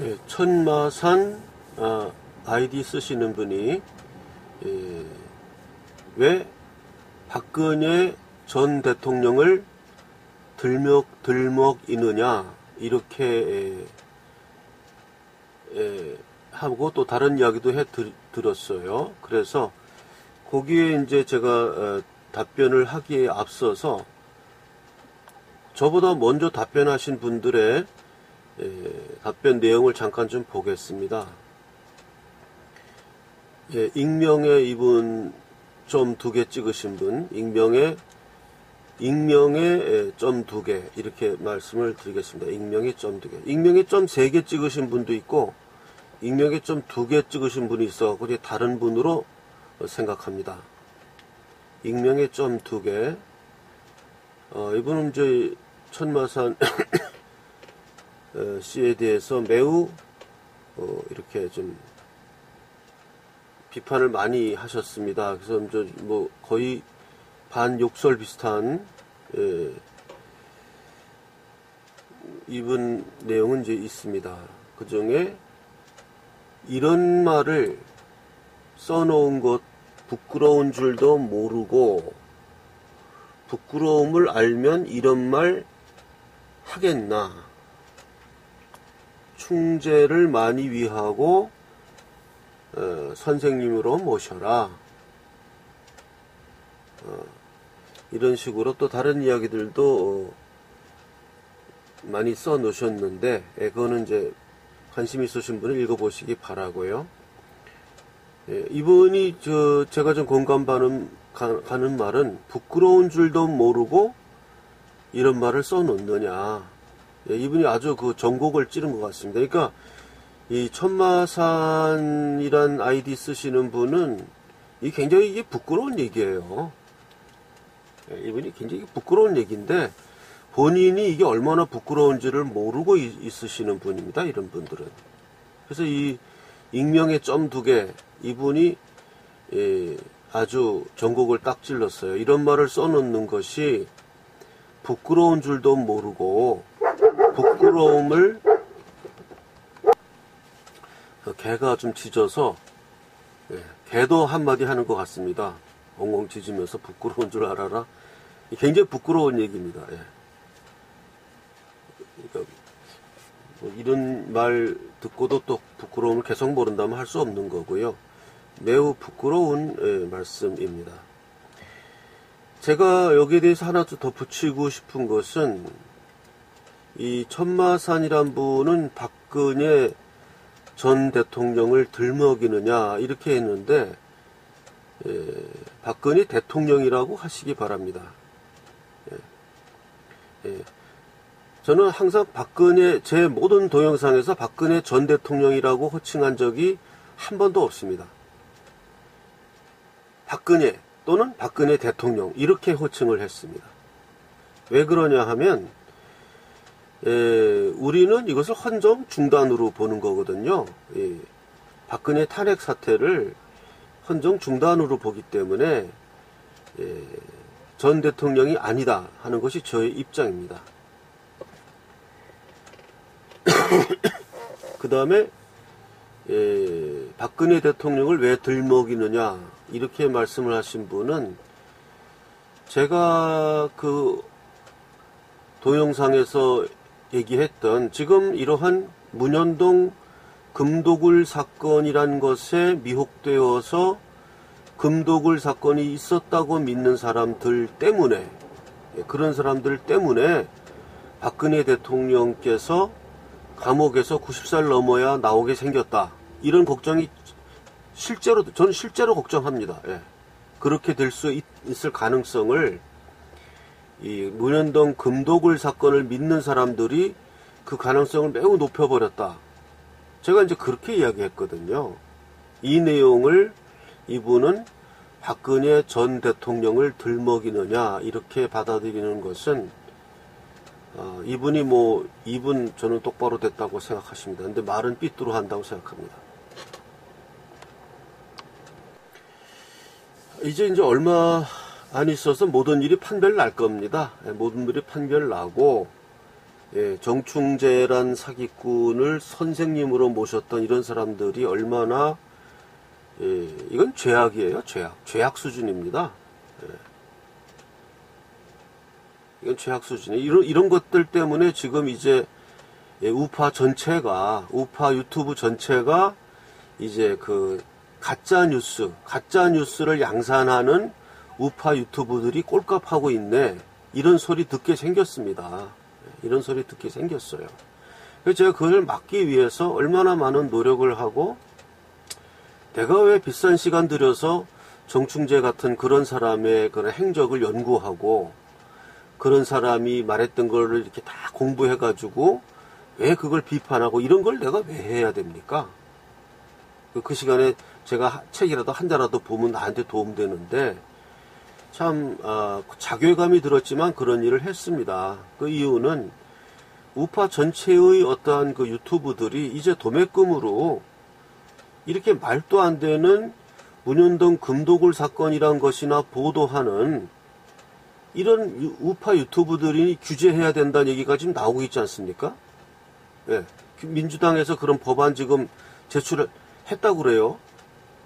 예, 천마산 아이디 쓰시는 분이 왜 박근혜 전 대통령을 들먹이느냐 이렇게 하고 또 다른 이야기도 들었어요. 그래서 거기에 이제 제가 답변을 하기에 앞서서 저보다 먼저 답변하신 분들의 답변 내용을 잠깐 좀 보겠습니다. 익명의 이분 점 2개 찍으신 분, 익명의 점 2개 이렇게 말씀을 드리겠습니다. 익명의 점 2개, 익명의 점 3개 찍으신 분도 있고 익명의 점 2개 찍으신 분이 있어서 다른 분으로 생각합니다. 익명의 점 2개. 이분은 이제 천마산 씨에 대해서 매우 이렇게 좀 비판을 많이 하셨습니다. 그래서 뭐 거의 반욕설 비슷한 이분 내용은 이제 있습니다. 그 중에 이런 말을 써놓은 것 부끄러운 줄도 모르고 부끄러움을 알면 이런 말 하겠나. 충재를 많이 위하고 선생님으로 모셔라. 이런 식으로 또 다른 이야기들도 많이 써 놓으셨는데 그거는 이제 관심 있으신 분은 읽어보시기 바라고요. 이분이 제가 좀 공감 가는 말은 부끄러운 줄도 모르고 이런 말을 써놓느냐. 이분이 아주 그 전곡을 찌른 것 같습니다. 그러니까 이 천마산이란 아이디 쓰시는 분은 굉장히 이게 부끄러운 얘기예요. 이분이 굉장히 부끄러운 얘기인데 본인이 이게 얼마나 부끄러운지를 모르고 있으시는 분입니다. 이런 분들은. 그래서 이 익명의 점 2개 이분이 아주 전곡을 딱 찔렀어요. 이런 말을 써놓는 것이 부끄러운 줄도 모르고 부끄러움을 개가 좀 짖어서 개도 한마디 하는 것 같습니다. 엉엉 짖으면서 부끄러운 줄 알아라. 굉장히 부끄러운 얘기입니다. 그러니까 뭐 이런 말 듣고도 또 부끄러움을 계속 모른다면 할 수 없는 거고요. 매우 부끄러운 말씀입니다. 제가 여기에 대해서 하나 더 붙이고 싶은 것은 이 천마산이란 분은 박근혜 전 대통령을 들먹이느냐 이렇게 했는데 박근혜 대통령이라고 하시기 바랍니다. 저는 항상 제 모든 동영상에서 박근혜 전 대통령이라고 호칭한 적이 한 번도 없습니다. 박근혜 또는 박근혜 대통령 이렇게 호칭을 했습니다. 왜 그러냐 하면 우리는 이것을 헌정 중단으로 보는 거거든요. 박근혜 탄핵 사태를 헌정 중단으로 보기 때문에 전 대통령이 아니다 하는 것이 저의 입장입니다. 그 다음에 박근혜 대통령을 왜 들먹이느냐 이렇게 말씀을 하신 분은 제가 그 동영상에서 얘기했던 지금 이러한 문현동 금도굴 사건이란 것에 미혹되어서 금도굴 사건이 있었다고 믿는 사람들 때문에 그런 사람들 때문에 박근혜 대통령께서 감옥에서 90살 넘어야 나오게 생겼다. 이런 걱정이 저는 실제로 걱정합니다. 그렇게 될 수 있을 가능성을 이 문현동 금도굴 사건을 믿는 사람들이 그 가능성을 매우 높여버렸다. 제가 이제 그렇게 이야기했거든요. 이 내용을 이분은 박근혜 전 대통령을 들먹이느냐 이렇게 받아들이는 것은 이분이 이분 저는 똑바로 됐다고 생각하십니다. 근데 말은 삐뚤어 한다고 생각합니다. 이제 얼마 안 있어서 모든 일이 판별 날 겁니다. 모든 일이 판별 나고 정충재란 사기꾼을 선생님으로 모셨던 이런 사람들이 얼마나 이건 죄악이에요. 죄악 수준입니다. 이건 죄악 수준이에요. 이런 것들 때문에 지금 이제 우파 유튜브 전체가 이제 그 가짜 뉴스를 양산하는 우파 유튜브들이 꼴값하고 있네. 이런 소리 듣게 생겼습니다. 이런 소리 듣게 생겼어요. 그래서 제가 그걸 막기 위해서 얼마나 많은 노력을 하고, 내가 왜 비싼 시간 들여서 정충재 같은 그런 사람의 그런 행적을 연구하고, 그런 사람이 말했던 거를 이렇게 다 공부해가지고, 왜 그걸 비판하고, 이런 걸 내가 왜 해야 됩니까? 그 시간에 제가 책이라도 한 자라도 보면 나한테 도움되는데, 참 자괴감이 들었지만 그런 일을 했습니다. 그 이유는 우파 전체의 어떠한 그 유튜브들이 이제 도매금으로 이렇게 말도 안 되는 문현동 금도굴 사건이란 것이나 보도하는 이런 우파 유튜브들이 규제해야 된다는 얘기가 지금 나오고 있지 않습니까? 예, 민주당에서 그런 법안 지금 제출을 했다고 그래요.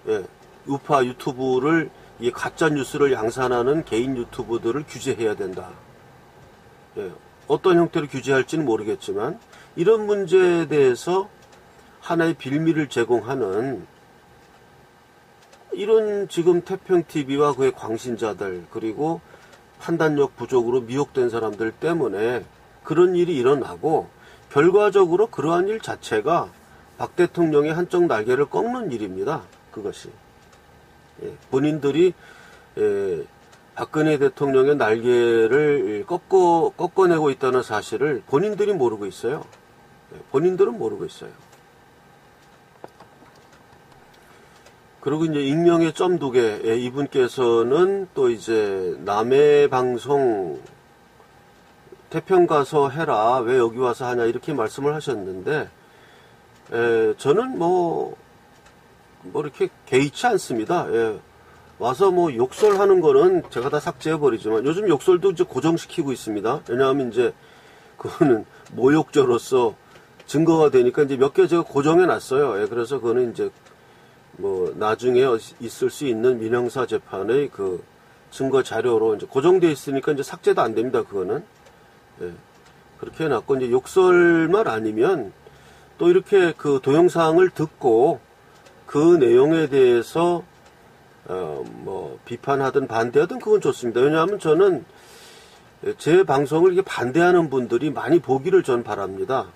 예, 우파 유튜브를 이 가짜 뉴스를 양산하는 개인 유튜브들을 규제해야 된다. 예, 어떤 형태로 규제할지는 모르겠지만 이런 문제에 대해서 하나의 빌미를 제공하는 이런 지금 태평TV와 그의 광신자들, 그리고 판단력 부족으로 미혹된 사람들 때문에 그런 일이 일어나고, 결과적으로 그러한 일 자체가 박 대통령의 한쪽 날개를 꺾는 일입니다. 그것이. 본인들이 박근혜 대통령의 날개를 꺾어내고 있다는 사실을 본인들이 모르고 있어요. 본인들은 모르고 있어요. 그리고 이제 익명의 점2개, 이분께서는 또 이제 남의 방송 태평 가서 해라, 왜 여기 와서 하냐, 이렇게 말씀을 하셨는데, 저는 뭐 이렇게 개의치 않습니다. 와서 뭐 욕설하는 거는 제가 다 삭제해버리지만, 요즘 욕설도 이제 고정시키고 있습니다. 왜냐하면 이제 그거는 모욕죄로서 증거가 되니까 이제 몇 개 제가 고정해놨어요. 그래서 그거는 이제 뭐 나중에 있을 수 있는 민형사 재판의 그 증거 자료로 이제 고정되어 있으니까 이제 삭제도 안 됩니다. 그거는. 그렇게 해놨고, 이제 욕설만 아니면 또 이렇게 그 동영상을 듣고 그 내용에 대해서 뭐 비판하든 반대하든 그건 좋습니다. 왜냐하면 저는 제 방송을 이렇게 반대하는 분들이 많이 보기를 전 바랍니다.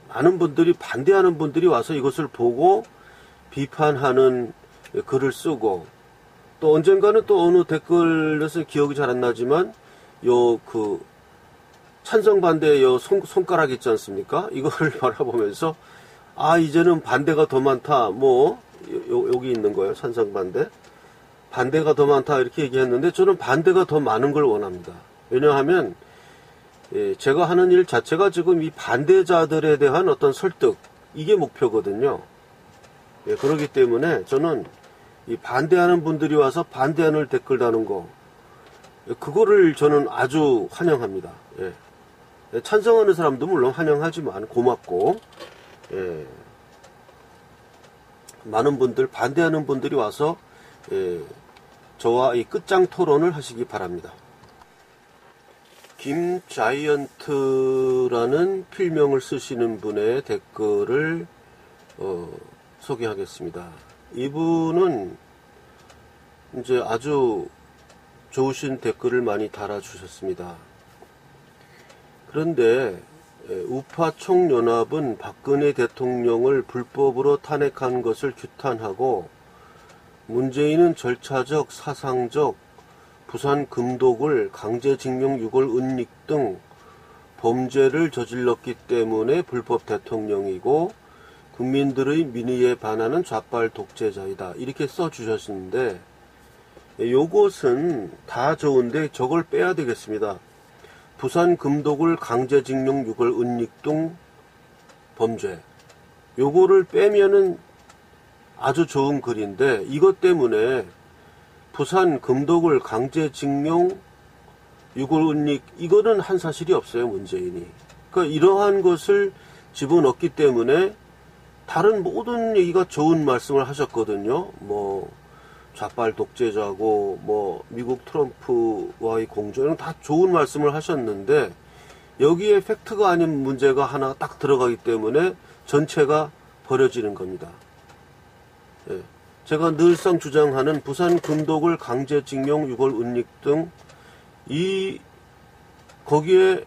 많은 분들이, 반대하는 분들이 와서 이것을 보고 비판하는 글을 쓰고, 또 언젠가는 또 어느 댓글에서 기억이 잘 안 나지만 그 찬성 반대 손가락 있지 않습니까? 이거를 바라보면서 이제는 반대가 더 많다. 뭐 여기 있는 거예요. 찬성 반대. 반대가 더 많다 이렇게 얘기했는데, 저는 반대가 더 많은 걸 원합니다. 왜냐하면 제가 하는 일 자체가 지금 이 반대자들에 대한 어떤 설득, 이게 목표거든요. 그렇기 때문에 저는 이 반대하는 분들이 와서 반대하는 댓글 다는 거, 그거를 저는 아주 환영합니다. 찬성하는 사람도 물론 환영하지만 고맙고, 많은 분들, 반대하는 분들이 와서 저와 이 끝장 토론을 하시기 바랍니다. 김자이언트라는 필명을 쓰시는 분의 댓글을 소개하겠습니다. 이분은 이제 아주 좋으신 댓글을 많이 달아주셨습니다. 그런데 우파 총연합은 박근혜 대통령을 불법으로 탄핵한 것을 규탄하고, 문재인은 절차적, 사상적, 부산 금독을 강제징용, 유골, 은닉 등 범죄를 저질렀기 때문에 불법 대통령이고 국민들의 민의에 반하는 좌빨 독재자이다. 이렇게 써주셨는데, 요것은 다 좋은데 저걸 빼야 되겠습니다. 부산 금독을 강제징용, 유골, 은닉 등 범죄, 요거를 빼면은 아주 좋은 글인데, 이것 때문에 부산 금독을 강제징용, 유골은닉 이거는 한 사실이 없어요, 문재인이. 그러니까 이러한 것을 집어넣기 때문에 다른 모든 얘기가 좋은 말씀을 하셨거든요. 뭐 좌빨 독재자고 뭐 미국 트럼프와의 공조는 다 좋은 말씀을 하셨는데 여기에 팩트가 아닌 문제가 하나 딱 들어가기 때문에 전체가 버려지는 겁니다. 예. 제가 늘상 주장하는 부산 금독을 강제징용, 유골은닉 등 거기에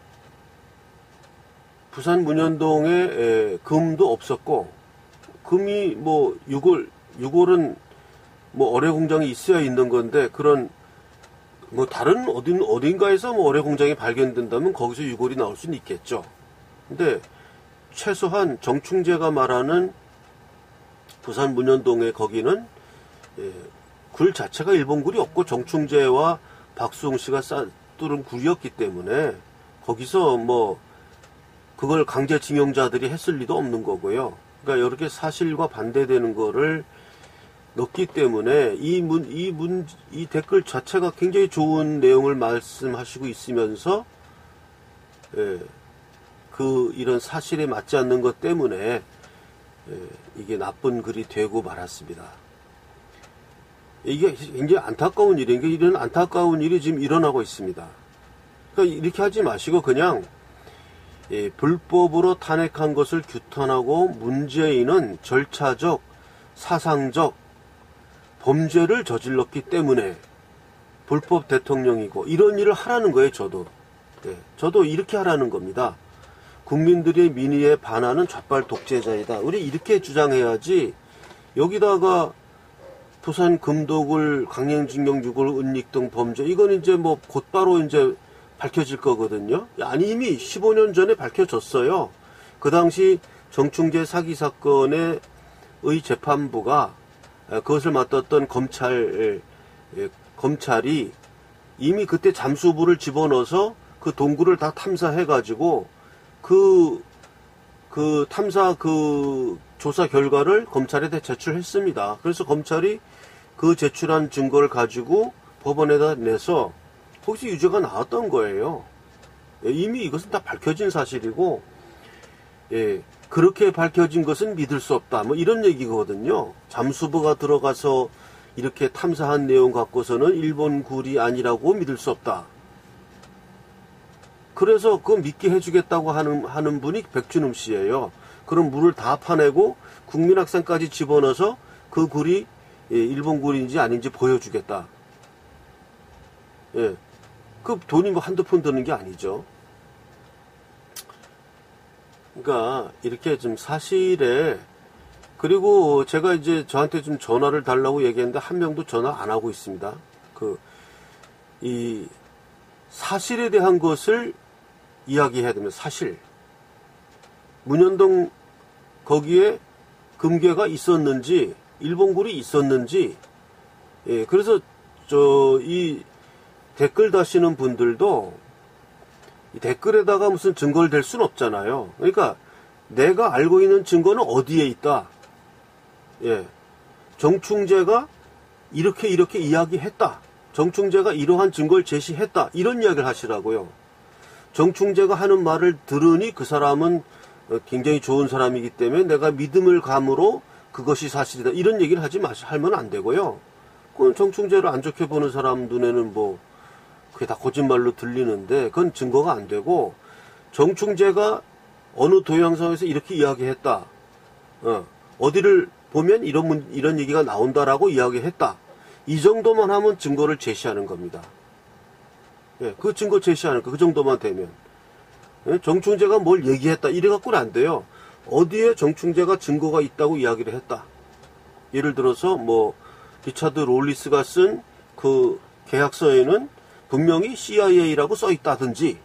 부산 문현동에 금도 없었고 금이 뭐 유골은 뭐 어뢰 공장이 있어야 있는 건데 그런 뭐 다른 어딘가에서 뭐 어뢰 공장이 발견된다면 거기서 유골이 나올 수는 있겠죠. 근데 최소한 정충재가 말하는 부산 문현동의 거기는 굴 자체가 일본 굴이 없고 정충재와 박수홍 씨가 뚫은 굴이었기 때문에 거기서 뭐 그걸 강제징용자들이 했을 리도 없는 거고요. 그러니까 이렇게 사실과 반대되는 거를 넣기 때문에 이 댓글 자체가 굉장히 좋은 내용을 말씀하시고 있으면서 이런 사실에 맞지 않는 것 때문에 이게 나쁜 글이 되고 말았습니다. 이게 굉장히 안타까운 일인 게 이런 안타까운 일이 지금 일어나고 있습니다. 그러니까 이렇게 하지 마시고 그냥 불법으로 탄핵한 것을 규탄하고 문재인은 절차적, 사상적 범죄를 저질렀기 때문에 불법 대통령이고 이런 일을 하라는 거예요. 저도 이렇게 하라는 겁니다. 국민들의 민의에 반하는 좌빨 독재자이다. 우리 이렇게 주장해야지 여기다가 부산 금독을 강행징용, 유골은닉 등 범죄 이건 이제 뭐 곧바로 이제 밝혀질 거거든요. 아니 이미 15년 전에 밝혀졌어요. 그 당시 정충재 사기 사건의 재판부가 그것을 맡았던 검찰이 이미 그때 잠수부를 집어넣어서 그 동굴을 다 탐사해가지고 그 탐사 조사 결과를 검찰에 제출했습니다. 그래서 검찰이 그 제출한 증거를 가지고 법원에다 내서 거기서 유죄가 나왔던 거예요. 이미 이것은 다 밝혀진 사실이고, 그렇게 밝혀진 것은 믿을 수 없다. 뭐 이런 얘기거든요. 잠수부가 들어가서 이렇게 탐사한 내용 갖고서는 일본 굴이 아니라고 믿을 수 없다. 그래서 그거 믿게 해주겠다고 하는 분이 백준흠 씨예요. 그럼 물을 다 파내고 국민학생까지 집어넣어서 그 굴이 일본 굴인지 아닌지 보여주겠다. 그 돈이 뭐 한두 푼 드는 게 아니죠. 그러니까 이렇게 좀 사실에 그리고 제가 이제 저한테 좀 전화를 달라고 얘기했는데 한 명도 전화 안 하고 있습니다. 이 사실에 대한 것을 이야기해야 됩니다. 사실. 문현동 거기에 금괴가 있었는지 일본굴이 있었는지 그래서 이 댓글 다시는 분들도 이 댓글에다가 무슨 증거를 댈 수는 없잖아요. 그러니까 내가 알고 있는 증거는 어디에 있다. 정충재가 이렇게 이야기했다. 정충재가 이러한 증거를 제시했다. 이런 이야기를 하시라고요. 정충재가 하는 말을 들으니 그 사람은 굉장히 좋은 사람이기 때문에 내가 믿음을 감으로 그것이 사실이다. 이런 얘기를 하면 안 되고요. 그건 정충재를 안 좋게 보는 사람 눈에는 뭐 그게 다 거짓말로 들리는데 그건 증거가 안 되고 정충재가 어느 동영상에서 이렇게 이야기했다. 어디를 보면 이런 얘기가 나온다라고 이야기했다. 이 정도만 하면 증거를 제시하는 겁니다. 그 증거 제시하는 거 그 정도만 되면 정충재가 뭘 얘기했다 이래갖고는 안 돼요. 어디에 정충재가 증거가 있다고 이야기를 했다. 예를 들어서 뭐 리차드 롤리스가 쓴 그 계약서에는 분명히 CIA라고 써 있다든지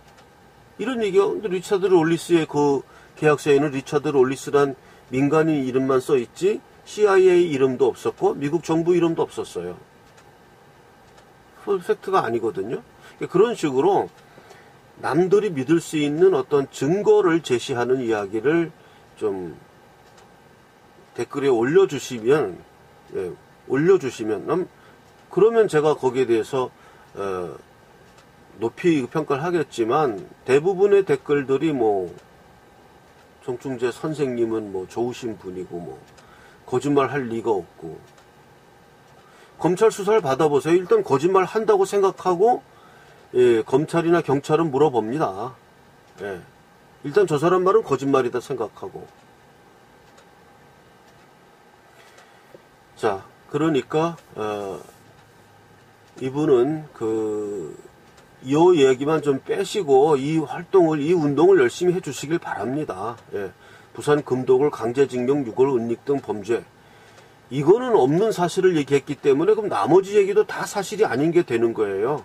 이런 얘기가 리차드 롤리스의 그 계약서에는 리차드 롤리스란 민간인 이름만 써 있지 CIA 이름도 없었고 미국 정부 이름도 없었어요. 팩트가 아니거든요. 그런 식으로 남들이 믿을 수 있는 어떤 증거를 제시하는 이야기를 좀 댓글에 올려주시면 그러면 제가 거기에 대해서 높이 평가를 하겠지만 대부분의 댓글들이 뭐 정충재 선생님은 뭐 좋으신 분이고 뭐 거짓말 할 리가 없고, 검찰 수사를 받아보세요. 일단 거짓말 한다고 생각하고 검찰이나 경찰은 물어봅니다. 일단 저 사람 말은 거짓말이다 생각하고. 자, 그러니까 이분은 이 얘기만 좀 빼시고 이 활동을, 이 운동을 열심히 해주시길 바랍니다. 부산 금독을 강제징용, 유골, 은닉 등 범죄, 이거는 없는 사실을 얘기했기 때문에 그럼 나머지 얘기도 다 사실이 아닌 게 되는 거예요.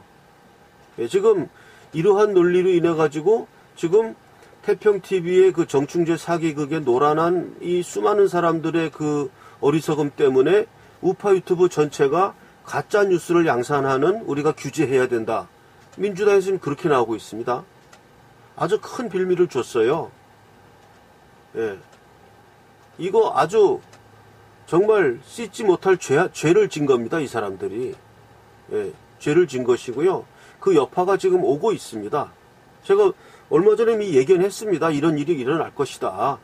지금 이러한 논리로 인해 가지고 지금 태평TV의 그 정충재 사기극에 노란한 이 수많은 사람들의 그 어리석음 때문에 우파 유튜브 전체가 가짜 뉴스를 양산하는, 우리가 규제해야 된다. 민주당에서 지금 그렇게 나오고 있습니다. 아주 큰 빌미를 줬어요. 이거 아주 정말 씻지 못할 죄를 진 겁니다. 이 사람들이. 죄를 진 것이고요. 그 여파가 지금 오고 있습니다. 제가 얼마 전에 이미 예견했습니다. 이런 일이 일어날 것이다.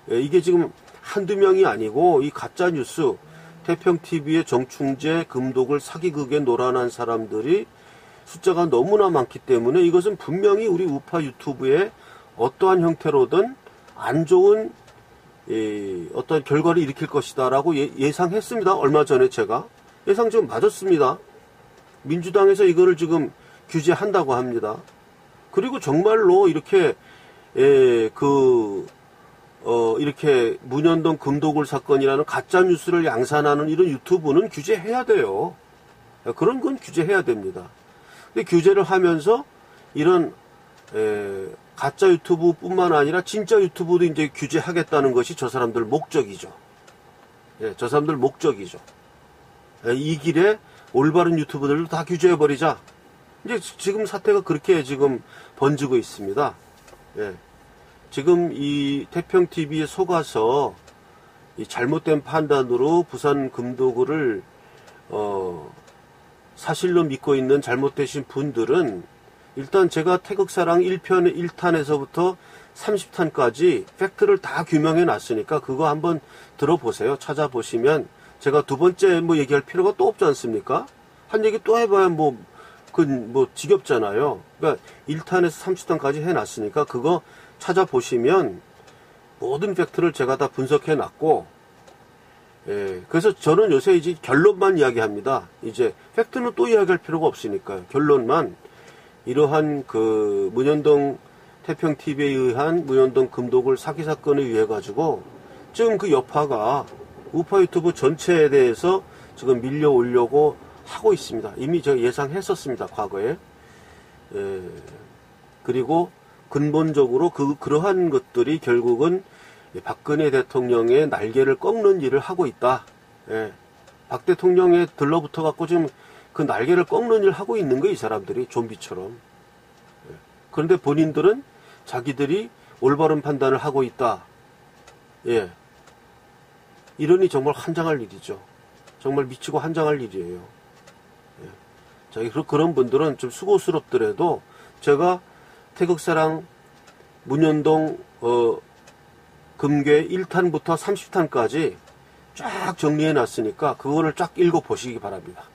이게 지금 한두 명이 아니고 이 가짜뉴스, 태평TV의 정충재, 금독을 사기극에 노란한 사람들이 숫자가 너무나 많기 때문에 이것은 분명히 우리 우파 유튜브에 어떠한 형태로든 안 좋은 어떤 결과를 일으킬 것이다 라고 예상했습니다. 얼마 전에 제가 예상 지금 맞았습니다. 민주당에서 이거를 지금 규제한다고 합니다. 그리고 정말로 이렇게 이렇게 문현동 금도굴 사건이라는 가짜 뉴스를 양산하는 이런 유튜브는 규제해야 돼요. 그런 건 규제해야 됩니다. 근데 규제를 하면서 이런 가짜 유튜브뿐만 아니라 진짜 유튜브도 이제 규제하겠다는 것이 저 사람들 목적이죠. 저 사람들 목적이죠. 이 길에 올바른 유튜브들도 다 규제해버리자. 이제 지금 사태가 그렇게 지금 번지고 있습니다. 지금 이 태평TV에 속아서 이 잘못된 판단으로 부산 금도구를 사실로 믿고 있는 잘못되신 분들은 일단 제가 태극사랑 1편 1탄에서부터 30탄까지 팩트를 다 규명해 놨으니까 그거 한번 들어보세요. 찾아보시면 제가 두 번째 뭐 얘기할 필요가 또 없지 않습니까? 한 얘기 또 해봐야 뭐 지겹잖아요. 그러니까 1탄에서 30탄까지 해놨으니까 그거 찾아보시면 모든 팩트를 제가 다 분석해 놨고, 그래서 저는 요새 이제 결론만 이야기합니다. 이제 팩트는 또 이야기할 필요가 없으니까요. 결론만, 이러한 그 문현동 태평TV에 의한 문현동 금독을 사기 사건에 의해 가지고 지금 그 여파가 우파 유튜브 전체에 대해서 지금 밀려오려고 하고 있습니다. 이미 제가 예상했었습니다. 과거에. 그리고 근본적으로 그러한 것들이 결국은 박근혜 대통령의 날개를 꺾는 일을 하고 있다. 박 대통령에 들러붙어 갖고 지금 그 날개를 꺾는 일을 하고 있는 거예요. 이 사람들이 좀비처럼. 그런데 본인들은 자기들이 올바른 판단을 하고 있다. 이러니 정말 환장할 일이죠. 정말 미치고 환장할 일이에요. 자, 그런 분들은 좀 수고스럽더라도 제가 태극사랑 문현동 금괴 1탄부터 30탄까지 쫙 정리해 놨으니까 그거를 쫙 읽어 보시기 바랍니다.